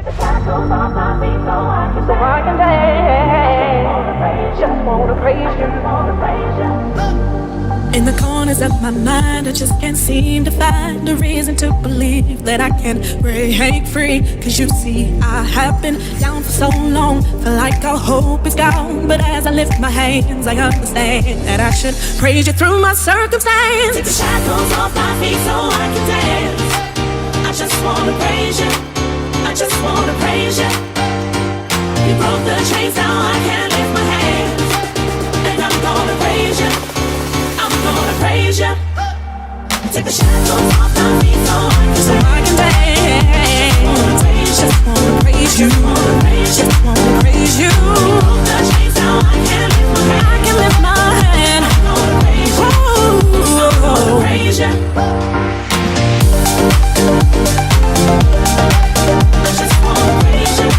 Take the shackles off my feet so I can dance. Just wanna praise you, wanna praise you. In the corners of my mind, I just can't seem to find a reason to believe that I can break free. Cause you see, I have been down for so long, feel like all hope is gone. But as I lift my hands, I understand that I should praise you through my circumstance. Take the shackles off my feet so I can dance. I just wanna praise you, I just wanna praise you. You broke the chains, now I can lift my hands. And I'm gonna praise you, I'm gonna praise you. Take the shackles off my feet so I can dance. dance. Just wanna praise you, just wanna praise you. You broke the chains, now I can lift my hands. I can lift my hand. I'm gonna praise you, I'm gonna praise you. I just wanna praise you,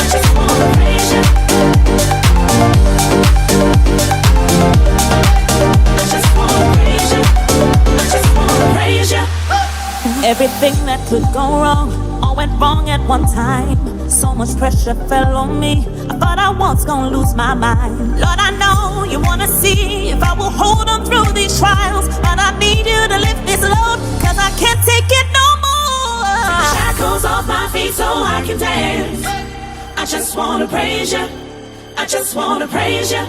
I just wanna praise you. I just wanna praise you, I just wanna praise you. Everything that could go wrong all went wrong at one time. So much pressure fell on me, I thought I was gonna lose my mind. Lord, I know you wanna see if I will hold on through these trials, but I need you to lift this load, cause I can't take it no more. Take the shackles off my feet so I can dance. I just wanna praise you, I just wanna praise you.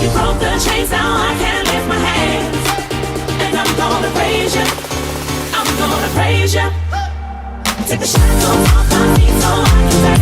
You broke the chains, now I can lift my hands. And I'm gonna praise you, I'm gonna praise you. Take the shackles off my feet so I can dance.